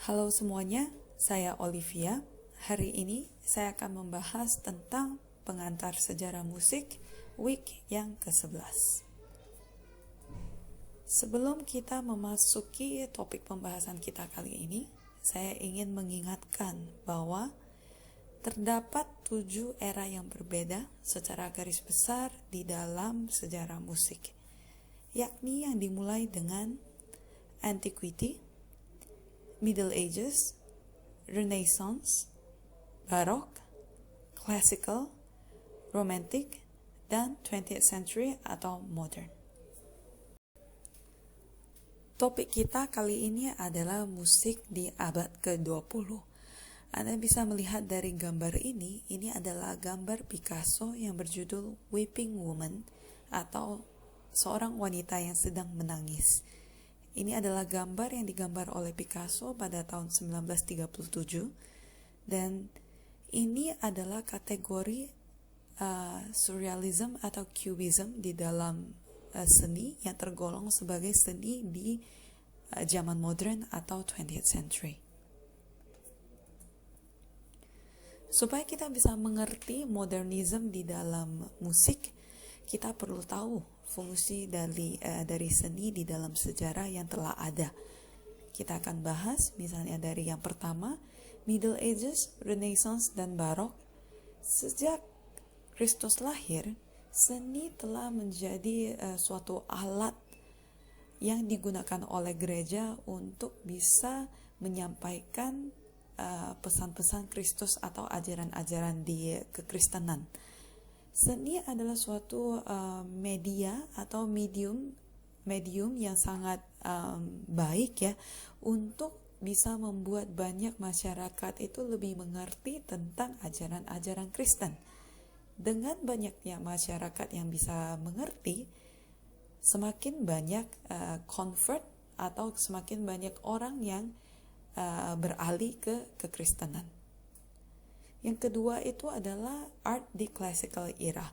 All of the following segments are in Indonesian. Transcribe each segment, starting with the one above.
Halo semuanya, saya Olivia. Hari ini saya akan membahas tentang pengantar sejarah musik week yang ke-11. Sebelum kita memasuki topik pembahasan kita kali ini, saya ingin mengingatkan bahwa terdapat 7 era yang berbeda secara garis besar di dalam sejarah musik, yakni yang dimulai dengan Antiquity, Middle Ages, Renaissance, Baroque, Classical, Romantic, dan 20th Century atau Modern. Topik kita kali ini adalah musik di abad ke-20. Anda bisa melihat dari gambar ini adalah gambar Picasso yang berjudul Weeping Woman atau seorang wanita yang sedang menangis. Ini adalah gambar yang digambar oleh Picasso pada tahun 1937 dan ini adalah kategori surrealism atau cubism di dalam seni yang tergolong sebagai seni di zaman modern atau 20th century. Supaya kita bisa mengerti modernism di dalam musik, kita perlu tahu fungsi dari seni di dalam sejarah yang telah ada. Kita akan bahas misalnya dari yang pertama, Middle Ages, Renaissance, dan Baroque. Sejak Kristus lahir, seni telah menjadi suatu alat yang digunakan oleh gereja untuk bisa menyampaikan pesan-pesan Kristus atau ajaran-ajaran di kekristenan. Seni adalah suatu media atau medium yang sangat baik ya untuk bisa membuat banyak masyarakat itu lebih mengerti tentang ajaran-ajaran Kristen. Dengan banyaknya masyarakat yang bisa mengerti, semakin banyak convert atau semakin banyak orang yang beralih ke kekristenan. Yang kedua itu adalah art di classical era.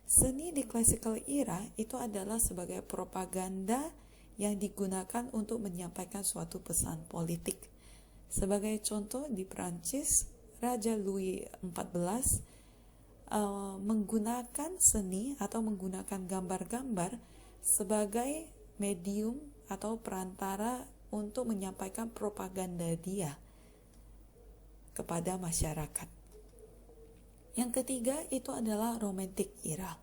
Seni di classical era itu adalah sebagai propaganda yang digunakan untuk menyampaikan suatu pesan politik. Sebagai contoh di Prancis, Raja Louis XIV menggunakan seni atau menggunakan gambar-gambar sebagai medium atau perantara untuk menyampaikan propaganda dia kepada masyarakat. Yang ketiga itu adalah Romantic era.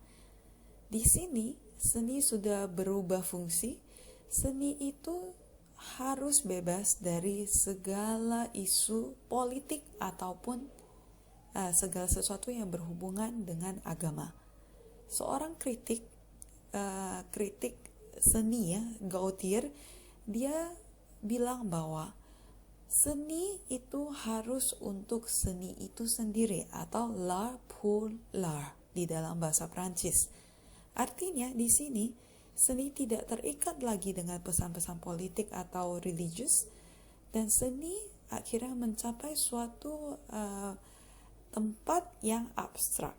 Di sini seni sudah berubah fungsi. Seni itu harus bebas dari segala isu politik ataupun segala sesuatu yang berhubungan dengan agama. Seorang kritik seni ya, Gautier, dia bilang bahwa seni itu harus untuk seni itu sendiri atau l'art pour l'art di dalam bahasa Prancis. Artinya di sini seni tidak terikat lagi dengan pesan-pesan politik atau religius dan seni akhirnya mencapai suatu tempat yang abstrak.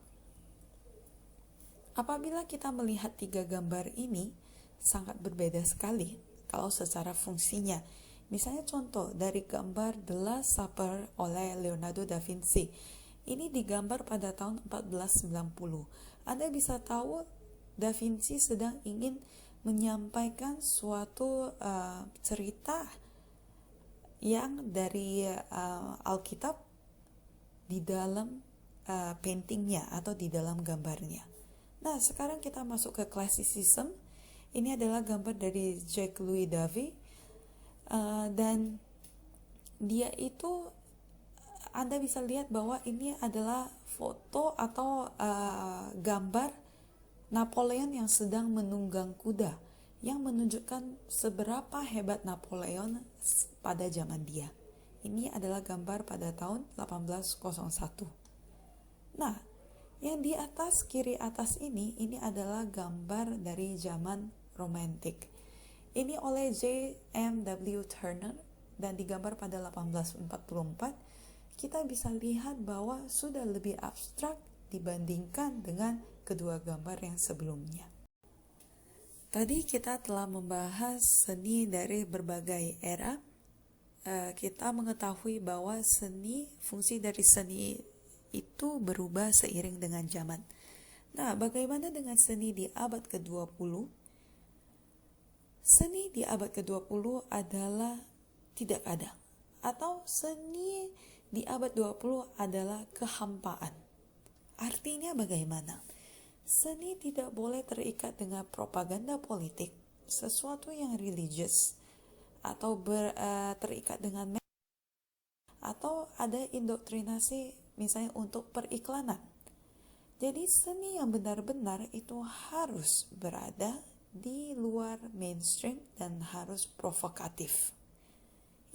Apabila kita melihat 3 gambar ini sangat berbeda sekali kalau secara fungsinya. Misalnya contoh dari gambar The Last Supper oleh Leonardo da Vinci. Ini digambar pada tahun 1490. Anda bisa tahu da Vinci sedang ingin menyampaikan suatu cerita yang dari Alkitab di dalam paintingnya atau di dalam gambarnya. Nah, sekarang kita masuk ke classicism. Ini adalah gambar dari Jacques-Louis David. Dan dia itu Anda bisa lihat bahwa ini adalah foto atau gambar Napoleon yang sedang menunggang kuda yang menunjukkan seberapa hebat Napoleon pada zaman dia. Ini adalah gambar pada tahun 1801. Nah, yang di atas kiri atas ini adalah gambar dari zaman romantik. Ini oleh J.M.W. Turner dan digambar pada 1844. Kita bisa lihat bahwa sudah lebih abstrak dibandingkan dengan kedua gambar yang sebelumnya. Tadi kita telah membahas seni dari berbagai era kita mengetahui bahwa fungsi dari seni itu berubah seiring dengan zaman. Nah, bagaimana dengan seni di abad ke-20? Seni di abad ke-20 adalah tidak ada. Atau seni di abad 20 adalah kehampaan. Artinya bagaimana? Seni tidak boleh terikat dengan propaganda politik, sesuatu yang religius, atau terikat dengan atau ada indoktrinasi misalnya untuk periklanan. Jadi seni yang benar-benar itu harus berada di luar mainstream dan harus provokatif.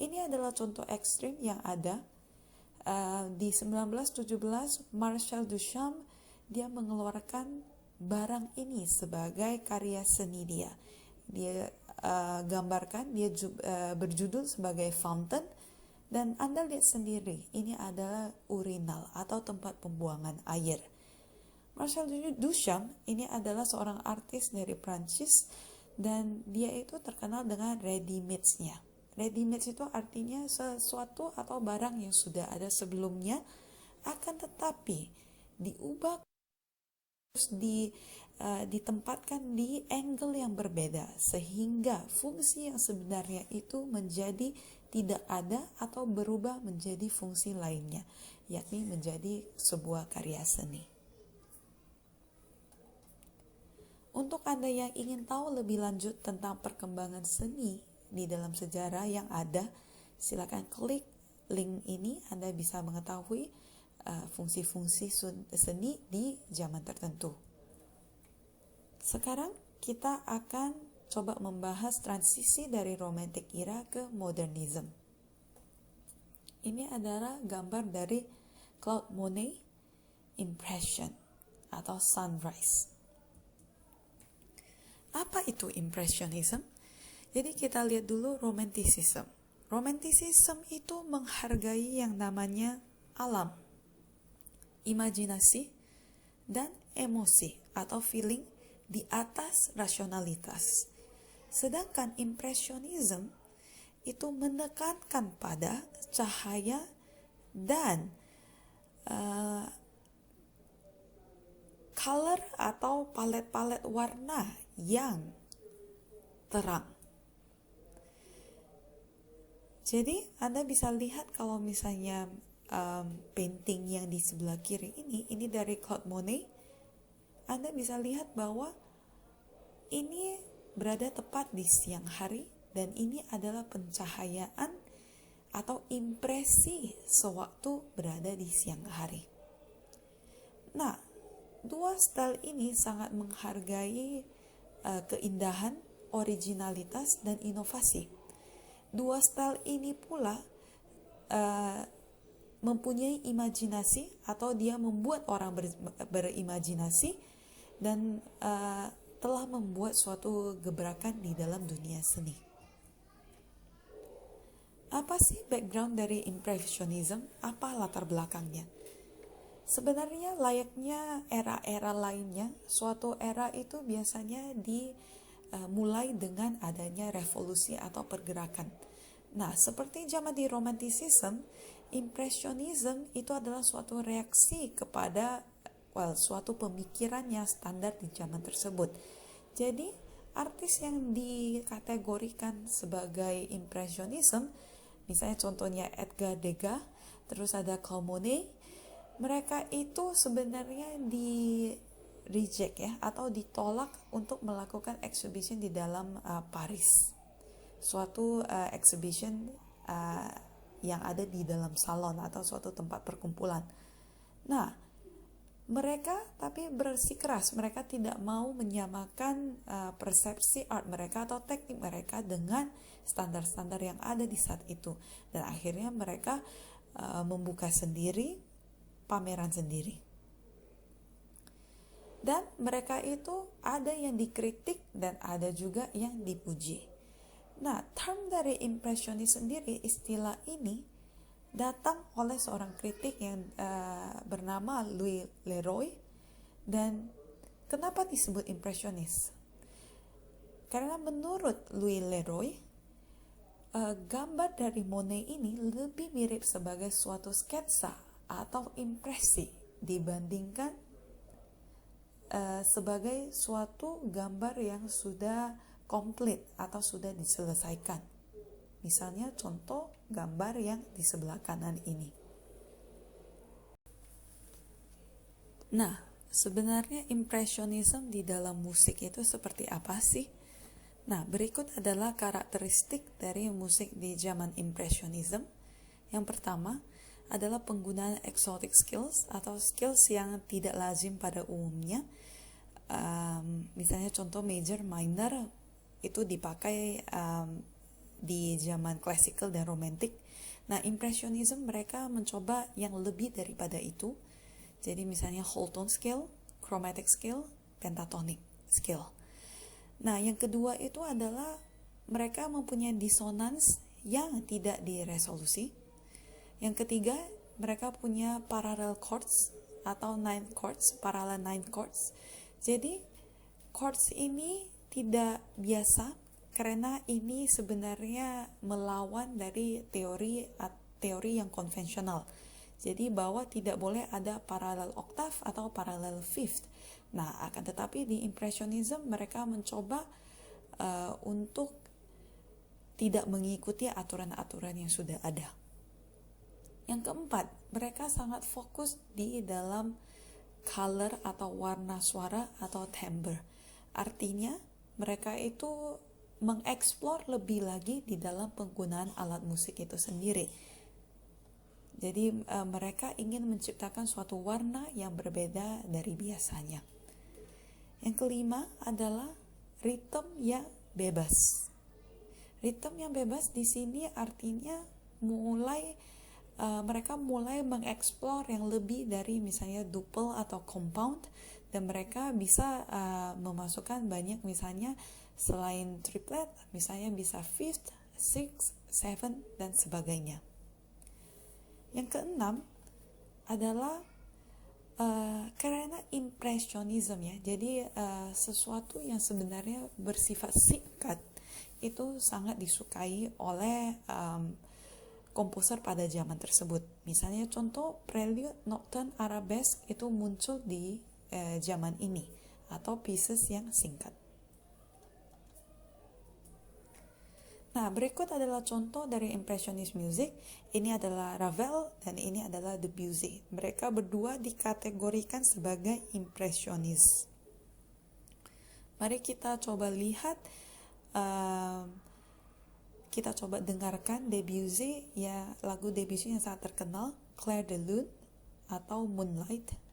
Ini adalah contoh ekstrim yang ada. Di 1917 Marcel Duchamp dia mengeluarkan barang ini sebagai karya seni dia. Dia gambarkan, dia berjudul sebagai Fountain, dan Anda lihat sendiri, ini adalah urinal atau tempat pembuangan air. Marcel Duchamp ini adalah seorang artis dari Prancis, dan dia itu terkenal dengan ready-made-nya. Ready-made itu artinya sesuatu atau barang yang sudah ada sebelumnya, akan tetapi diubah, ditempatkan di angle yang berbeda, sehingga fungsi yang sebenarnya itu menjadi tidak ada atau berubah menjadi fungsi lainnya, yakni menjadi sebuah karya seni. Untuk Anda yang ingin tahu lebih lanjut tentang perkembangan seni di dalam sejarah yang ada, silakan klik link ini. Anda bisa mengetahui fungsi-fungsi seni di zaman tertentu. Sekarang kita akan coba membahas transisi dari romantic era ke modernism. Ini adalah gambar dari Claude Monet, Impression atau Sunrise. Apa itu Impressionism? Jadi kita lihat dulu Romanticism. Romanticism itu menghargai yang namanya alam, imajinasi, dan emosi atau feeling di atas rasionalitas. Sedangkan Impressionism itu menekankan pada cahaya dan color atau palet-palet warna yang terang. Jadi Anda bisa lihat kalau misalnya painting yang di sebelah kiri ini dari Claude Monet, Anda bisa lihat bahwa ini berada tepat di siang hari, dan ini adalah pencahayaan atau impresi sewaktu berada di siang hari. Nah, dua style ini sangat menghargai keindahan, originalitas, dan inovasi. Dua style ini pula mempunyai imajinasi, atau dia membuat orang berimajinasi dan telah membuat suatu gebrakan di dalam dunia seni. Apa sih background dari Impressionism? Apa latar belakangnya? Sebenarnya layaknya era-era lainnya, suatu era itu biasanya mulai dengan adanya revolusi atau pergerakan. Nah, seperti zaman di Romanticism, Impressionism itu adalah suatu reaksi kepada suatu pemikiran yang standar di zaman tersebut. Jadi, artis yang dikategorikan sebagai Impressionism, misalnya contohnya Edgar Degas, terus ada Claude Monet, mereka itu sebenarnya reject ya, atau ditolak untuk melakukan exhibition di dalam Paris, suatu exhibition yang ada di dalam salon atau suatu tempat perkumpulan. Nah, mereka tapi bersikeras, mereka tidak mau menyamakan persepsi art mereka atau teknik mereka dengan standar-standar yang ada di saat itu, dan akhirnya mereka membuka sendiri, pameran sendiri. Dan mereka itu ada yang dikritik dan ada juga yang dipuji. Nah, term dari impresionis sendiri, istilah ini datang oleh seorang kritik yang bernama Louis Leroy. Dan kenapa disebut impresionis? Karena menurut Louis Leroy, gambar dari Monet ini lebih mirip sebagai suatu sketsa atau impresi dibandingkan sebagai suatu gambar yang sudah komplit atau sudah diselesaikan. Misalnya contoh gambar yang di sebelah kanan ini. Nah, sebenarnya impressionism di dalam musik itu seperti apa sih? Nah, berikut adalah karakteristik dari musik di zaman impressionism. Yang pertama adalah penggunaan exotic skills atau skills yang tidak lazim pada umumnya. Misalnya contoh major, minor itu dipakai di zaman classical dan romantic. Nah, impressionism mereka mencoba yang lebih daripada itu. Jadi misalnya whole tone scale, chromatic scale, pentatonic scale. Nah, yang kedua itu adalah mereka mempunyai dissonance yang tidak diresolusi. Yang ketiga, mereka punya parallel chords atau ninth chords, parallel ninth chords. Jadi, chords ini tidak biasa karena ini sebenarnya melawan dari teori yang konvensional. Jadi bahwa tidak boleh ada parallel octave atau parallel fifth. Nah, akan tetapi di impressionism mereka mencoba untuk tidak mengikuti aturan-aturan yang sudah ada. Yang keempat, mereka sangat fokus di dalam color atau warna suara atau timbre. Artinya, mereka itu mengeksplor lebih lagi di dalam penggunaan alat musik itu sendiri. Jadi mereka ingin menciptakan suatu warna yang berbeda dari biasanya. Yang kelima adalah ritme yang bebas. Ritme yang bebas di sini artinya mereka mulai mengeksplor yang lebih dari misalnya duple atau compound, dan mereka bisa memasukkan banyak misalnya selain triplet, misalnya bisa fifth, sixth, seventh dan sebagainya. Yang keenam adalah karena impressionism ya, jadi sesuatu yang sebenarnya bersifat singkat itu sangat disukai oleh komposer pada zaman tersebut. Misalnya contoh Prelude, Nocturne, Arabesque itu muncul di zaman ini, atau pieces yang singkat. Nah, berikut adalah contoh dari Impressionist music. Ini adalah Ravel dan ini adalah Debussy. Mereka berdua dikategorikan sebagai Impressionis. Mari kita coba lihat, kita coba dengarkan Debussy, ya, lagu Debussy yang sangat terkenal, Clair de Lune atau Moonlight.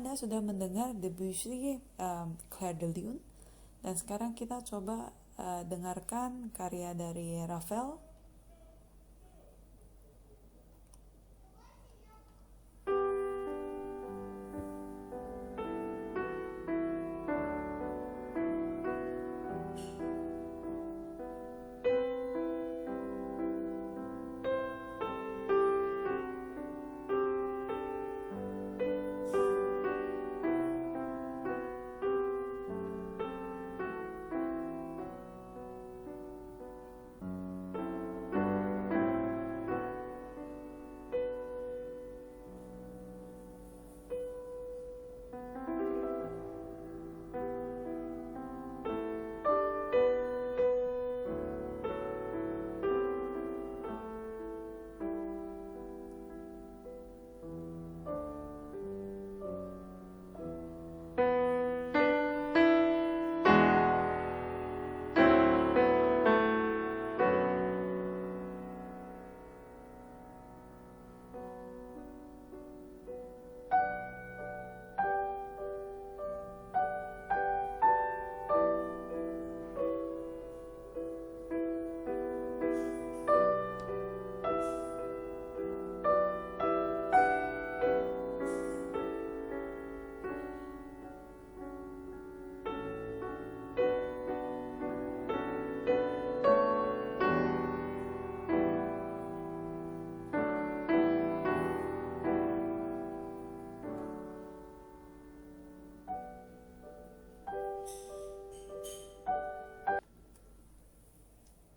Anda sudah mendengar Debussy Clair de Lune, dan sekarang kita coba dengarkan karya dari Ravel.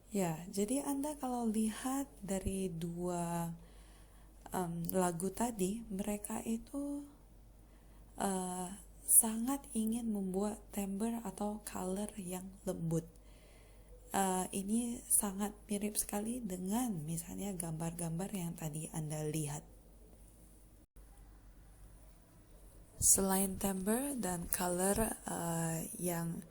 Ya, jadi Anda kalau lihat dari dua lagu tadi, mereka itu sangat ingin membuat timbre atau color yang lembut. Ini sangat mirip sekali dengan misalnya gambar-gambar yang tadi Anda lihat. Selain timbre dan color yang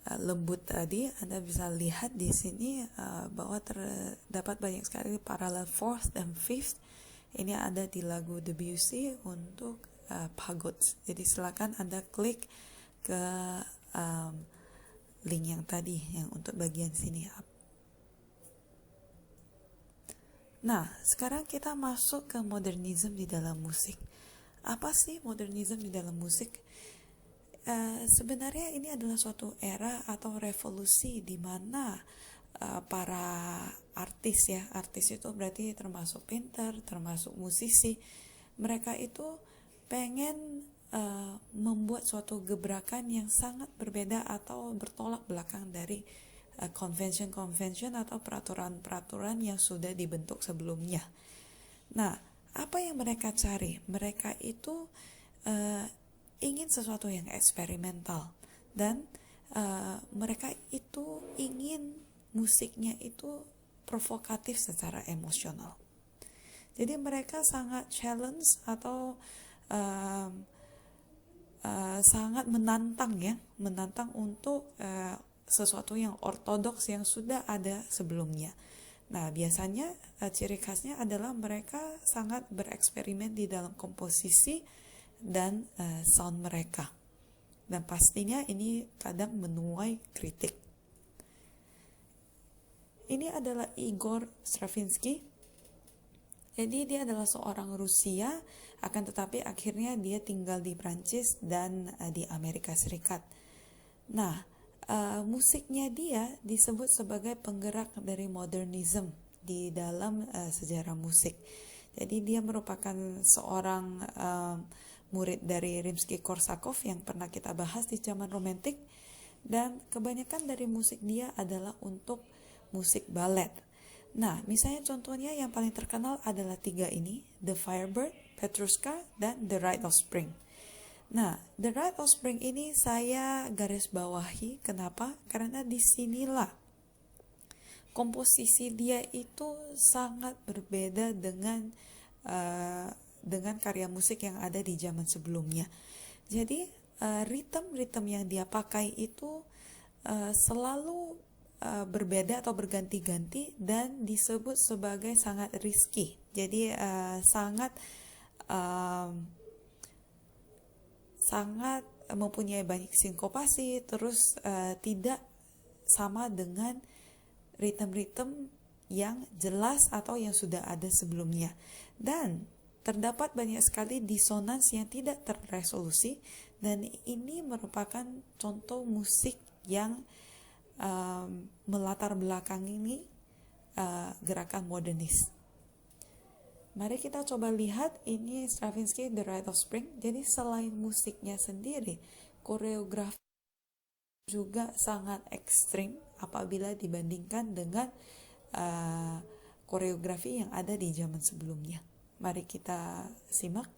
lembut tadi, Anda bisa lihat di sini bahwa terdapat banyak sekali paralel fourth dan fifth. Ini ada di lagu Debussy untuk fagots. Jadi silakan Anda klik ke link yang tadi yang untuk bagian sini. Nah, sekarang kita masuk ke modernisme di dalam musik. Apa sih modernisme di dalam musik? Sebenarnya ini adalah suatu era atau revolusi di mana para artis itu berarti termasuk painter, termasuk musisi, mereka itu pengen membuat suatu gebrakan yang sangat berbeda atau bertolak belakang dari convention atau peraturan-peraturan yang sudah dibentuk sebelumnya. Nah, apa yang mereka cari? Mereka itu ingin sesuatu yang eksperimental, dan mereka itu ingin musiknya itu provokatif secara emosional. Jadi mereka sangat challenge atau sangat menantang untuk sesuatu yang ortodoks yang sudah ada sebelumnya. Nah, biasanya ciri khasnya adalah mereka sangat bereksperimen di dalam komposisi dan sound mereka, dan pastinya ini kadang menuai kritik. Ini adalah Igor Stravinsky. Jadi dia adalah seorang Rusia, akan tetapi akhirnya dia tinggal di Prancis dan di Amerika Serikat. Nah, musiknya dia disebut sebagai penggerak dari modernisme di dalam sejarah musik. Jadi dia merupakan seorang murid dari Rimsky-Korsakov yang pernah kita bahas di zaman romantik, dan kebanyakan dari musik dia adalah untuk musik balet. Nah, misalnya contohnya yang paling terkenal adalah 3 ini, The Firebird, Petrushka, dan The Rite of Spring. Nah, The Rite of Spring ini saya garis bawahi. Kenapa? Karena disinilah komposisi dia itu sangat berbeda dengan karya musik yang ada di zaman sebelumnya. Jadi ritme yang dia pakai itu selalu berbeda atau berganti-ganti dan disebut sebagai sangat risky. Jadi sangat sangat mempunyai banyak sinkopasi, terus tidak sama dengan ritme-ritme yang jelas atau yang sudah ada sebelumnya. Dan terdapat banyak sekali disonans yang tidak terresolusi, dan ini merupakan contoh musik yang melatar belakangi gerakan modernis. Mari kita coba lihat ini Stravinsky The Rite of Spring. Jadi selain musiknya sendiri, koreografi juga sangat ekstrim apabila dibandingkan dengan koreografi yang ada di zaman sebelumnya. Mari kita simak.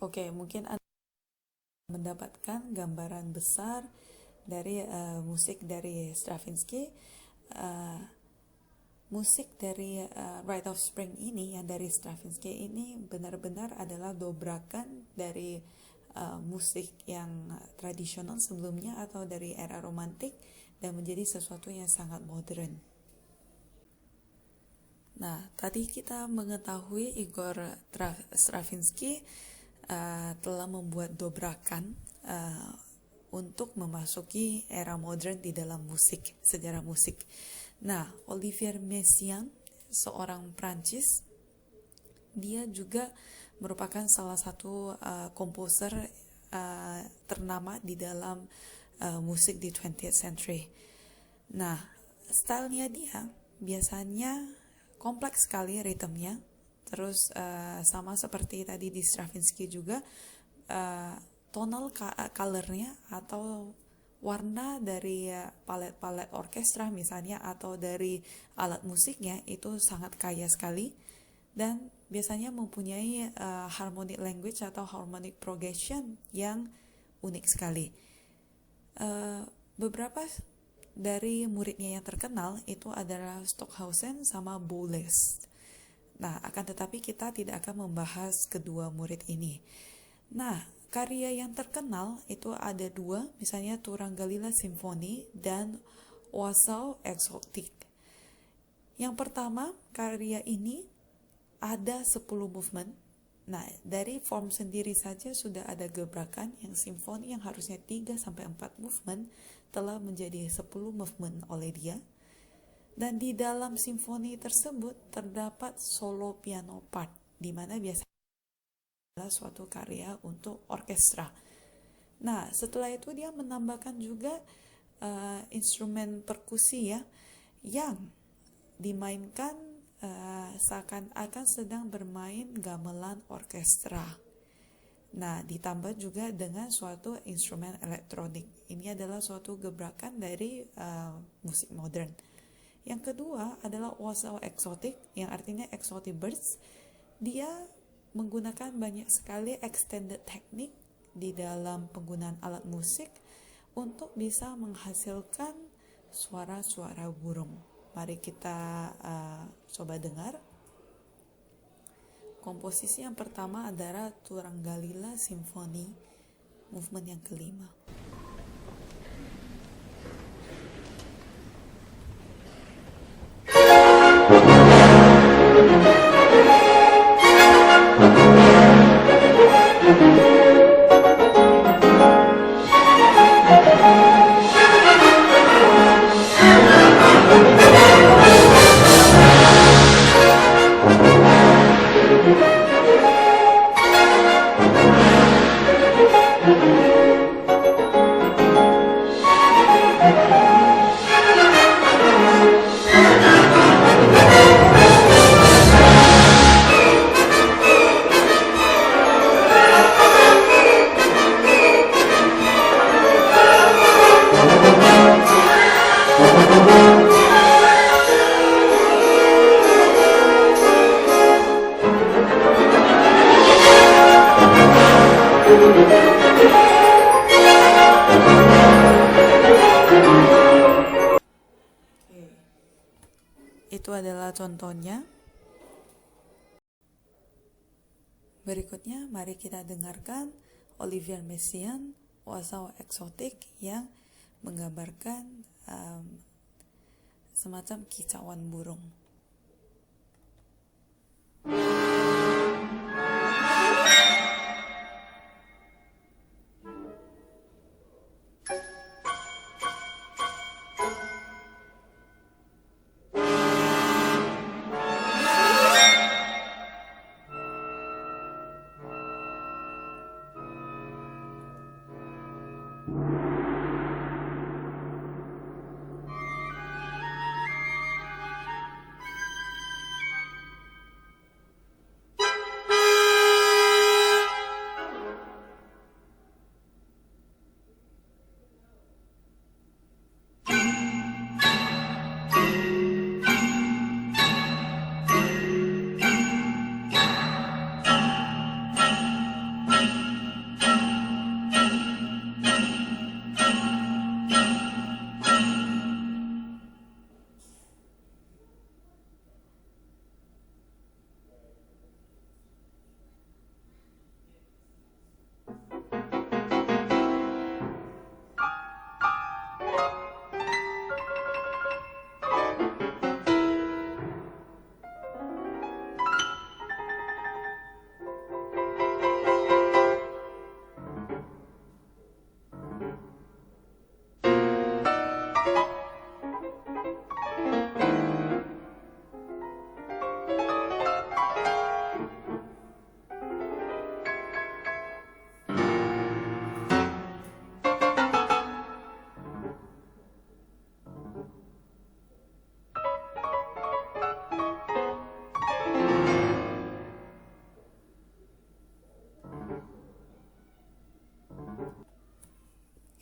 Oke, mungkin Anda mendapatkan gambaran besar dari musik dari Stravinsky. Musik dari Rite of Spring ini, yang dari Stravinsky ini benar-benar adalah dobrakan dari musik yang tradisional sebelumnya atau dari era romantik dan menjadi sesuatu yang sangat modern. Nah, tadi kita mengetahui Igor Stravinsky telah membuat dobrakan untuk memasuki era modern di dalam musik, sejarah musik. Nah, Olivier Messiaen, seorang Prancis, dia juga merupakan salah satu komposer ternama di dalam musik di 20th century. Nah, stylenya dia biasanya kompleks sekali ritmenya. Terus sama seperti tadi di Stravinsky juga, tonal colornya atau warna dari palet-palet orkestra misalnya atau dari alat musiknya itu sangat kaya sekali, dan biasanya mempunyai harmonic language atau harmonic progression yang unik sekali. Beberapa dari muridnya yang terkenal itu adalah Stockhausen sama Boulez. Nah, akan tetapi kita tidak akan membahas kedua murid ini. Nah, karya yang terkenal itu ada dua, misalnya Turangalila Symphony dan Oiseau Exotique. Yang pertama, karya ini ada 10 movement. Nah, dari form sendiri saja sudah ada gebrakan yang simfoni yang harusnya 3-4 movement telah menjadi 10 movement oleh dia. Dan di dalam simfoni tersebut terdapat solo piano part, di mana biasanya adalah suatu karya untuk orkestra. Nah, setelah itu dia menambahkan juga instrumen perkusi ya, yang dimainkan seakan-akan sedang bermain gamelan orkestra. Nah, ditambah juga dengan suatu instrumen elektronik. Ini adalah suatu gebrakan dari musik modern. Yang kedua adalah wazao eksotik, yang artinya exotic bursts. Dia menggunakan banyak sekali extended teknik di dalam penggunaan alat musik untuk bisa menghasilkan suara-suara burung. Mari kita coba dengar. Komposisi yang pertama adalah Turanggalila Simfoni, movement yang kelima. Itu adalah contohnya. Berikutnya mari kita dengarkan Olivier Messiaen, wazao eksotik yang menggambarkan semacam kicauan burung.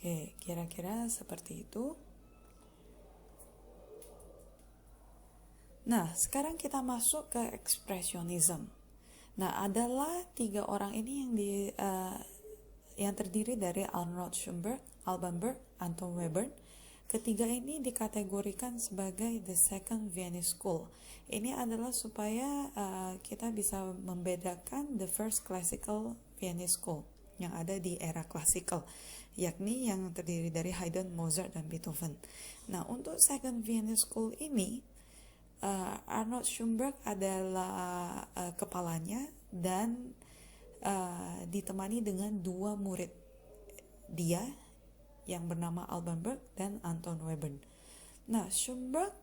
Oke, kira-kira seperti itu. Nah, sekarang kita masuk ke ekspresionisme. Nah, adalah 3 orang ini yang terdiri dari Arnold Schoenberg, Alban Berg, Anton Webern. Ketiga ini dikategorikan sebagai the second Viennese School. Ini adalah supaya kita bisa membedakan the first classical Viennese School yang ada di era klasikal, yakni yang terdiri dari Haydn, Mozart, dan Beethoven. Nah, untuk second Viennese School ini, Arnold Schoenberg adalah kepalanya dan ditemani dengan 2 murid dia yang bernama Alban Berg dan Anton Webern. Nah, Schoenberg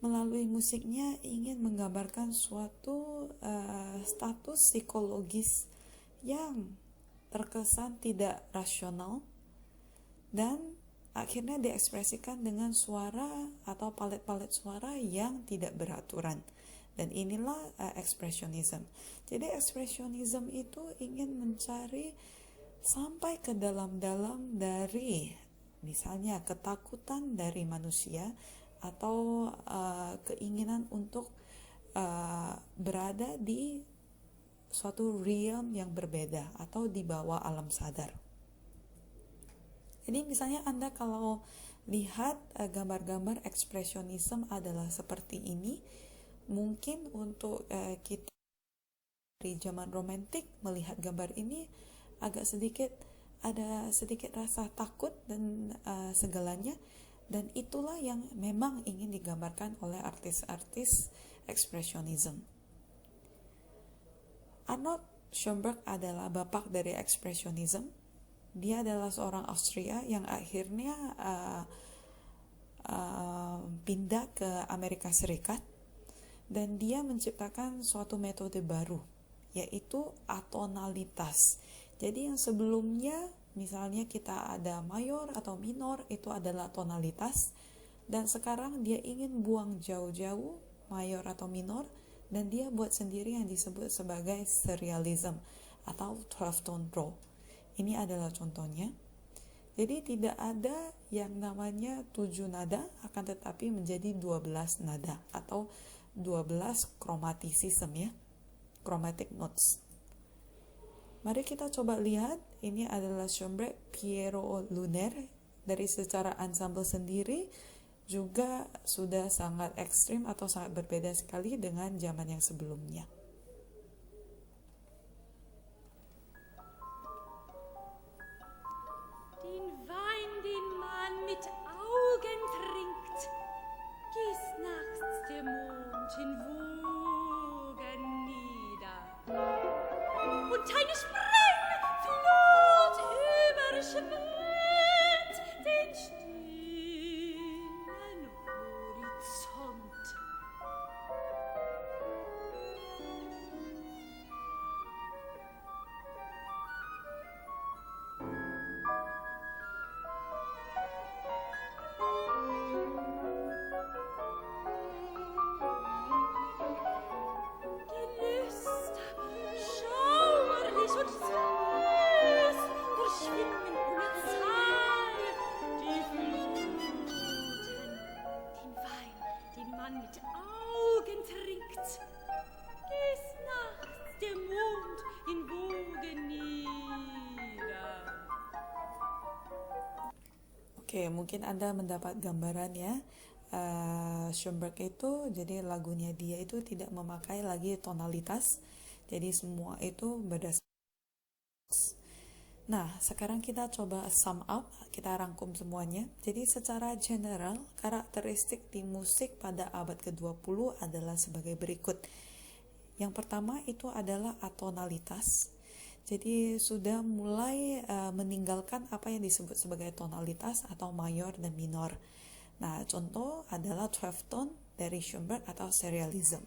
melalui musiknya ingin menggambarkan suatu status psikologis yang terkesan tidak rasional dan akhirnya diekspresikan dengan suara atau palet-palet suara yang tidak beraturan. Dan inilah expressionism. Jadi expressionism itu ingin mencari sampai ke dalam-dalam dari misalnya ketakutan dari manusia atau keinginan untuk berada di suatu realm yang berbeda atau di bawah alam sadar. Jadi misalnya Anda kalau lihat gambar-gambar ekspresionisme adalah seperti ini, mungkin untuk kita dari zaman romantik melihat gambar ini agak sedikit ada sedikit rasa takut dan segalanya, dan itulah yang memang ingin digambarkan oleh artis-artis ekspresionisme. Arnold Schoenberg adalah bapak dari ekspresionisme. Dia adalah seorang Austria yang akhirnya pindah ke Amerika Serikat, dan dia menciptakan suatu metode baru, yaitu atonalitas. Jadi yang sebelumnya misalnya kita ada mayor atau minor, itu adalah tonalitas, dan sekarang dia ingin buang jauh-jauh mayor atau minor, dan dia buat sendiri yang disebut sebagai serialism atau 12 tone roll. Ini adalah contohnya. Jadi tidak ada yang namanya 7 nada, akan tetapi menjadi 12 nada atau 12 chromaticism ya, chromatic notes. Mari kita coba lihat, ini adalah Schoenberg Piero Lunaire. Dari secara ensemble sendiri juga sudah sangat ekstrim atau sangat berbeda sekali dengan zaman yang sebelumnya. Den Wein, den man mit Augen trinkt, gießt nachts der Mond in Wogen nieder. Und eine Sprengflut überschwemmt den stillen Horizont. Gelüst, schauerlich und süß, verschwingen ohne Zahl die Fluten. Den Wein, den man mit Augen trinkt, gießt nachts der Mond in Wogen nieder. Oke, mungkin Anda mendapat gambaran ya. Schoenberg itu, jadi lagunya dia itu tidak memakai lagi tonalitas, jadi semua itu berdasarkan. Nah, sekarang kita coba sum up, kita rangkum semuanya. Jadi secara general, karakteristik di musik pada abad ke-20 adalah sebagai berikut. Yang pertama itu adalah atonalitas. Jadi sudah mulai meninggalkan apa yang disebut sebagai tonalitas atau mayor dan minor. Nah, contoh adalah 12 tone dari Schoenberg atau serialism.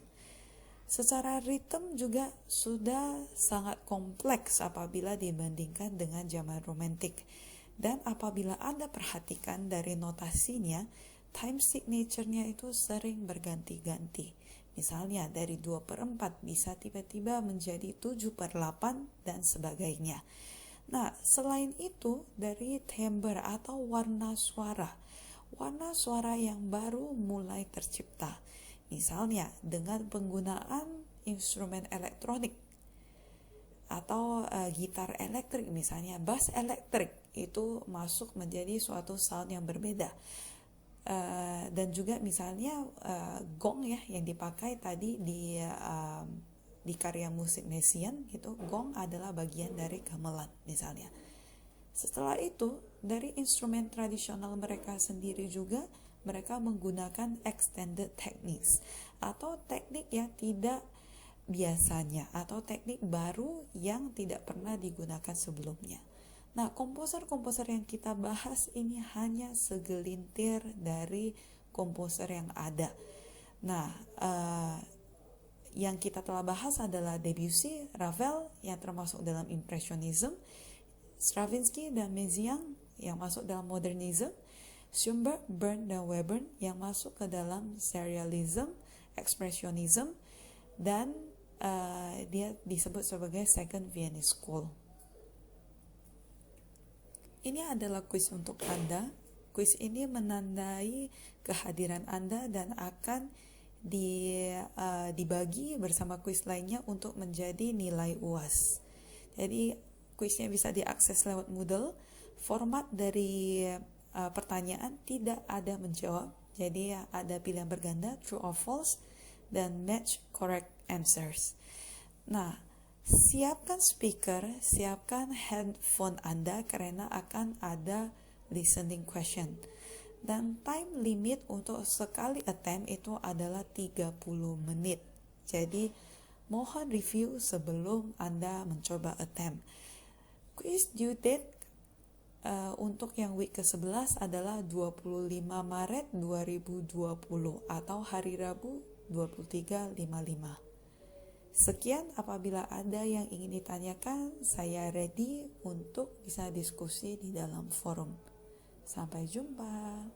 Secara ritme juga sudah sangat kompleks apabila dibandingkan dengan zaman romantik. Dan apabila Anda perhatikan dari notasinya, time signature-nya itu sering berganti-ganti. Misalnya dari 2/4 bisa tiba-tiba menjadi 7/8 dan sebagainya. Nah, selain itu dari timbre atau warna suara yang baru mulai tercipta. Misalnya dengan penggunaan instrumen elektronik atau gitar elektrik, misalnya bass elektrik itu masuk menjadi suatu sound yang berbeda. Dan juga misalnya gong ya yang dipakai tadi di karya musik Messiaen gitu, gong adalah bagian dari gamelan misalnya. Setelah itu, dari instrumen tradisional mereka sendiri juga, mereka menggunakan extended techniques atau teknik yang tidak biasanya atau teknik baru yang tidak pernah digunakan sebelumnya. Nah, komposer-komposer yang kita bahas ini hanya segelintir dari komposer yang ada. Nah, yang kita telah bahas adalah Debussy, Ravel yang termasuk dalam Impressionism, Stravinsky dan Messiaen yang masuk dalam Modernism, Schoenberg, Bern dan Webern yang masuk ke dalam Serialism, Expressionism, dan dia disebut sebagai Second Viennese School. Ini adalah kuis untuk Anda. Kuis ini menandai kehadiran Anda dan akan dibagi bersama kuis lainnya untuk menjadi nilai UAS. Jadi kuisnya bisa diakses lewat Moodle. Format dari pertanyaan tidak ada menjawab. Jadi ada pilihan berganda, true or false, dan match correct answers. Nah, siapkan speaker, siapkan handphone Anda karena akan ada listening question. Dan time limit untuk sekali attempt itu adalah 30 menit. Jadi, mohon review sebelum Anda mencoba attempt. Quiz due date untuk yang week ke-11 adalah 25 Maret 2020 atau hari Rabu 23.55. Sekian, apabila ada yang ingin ditanyakan, saya ready untuk bisa diskusi di dalam forum. Sampai jumpa.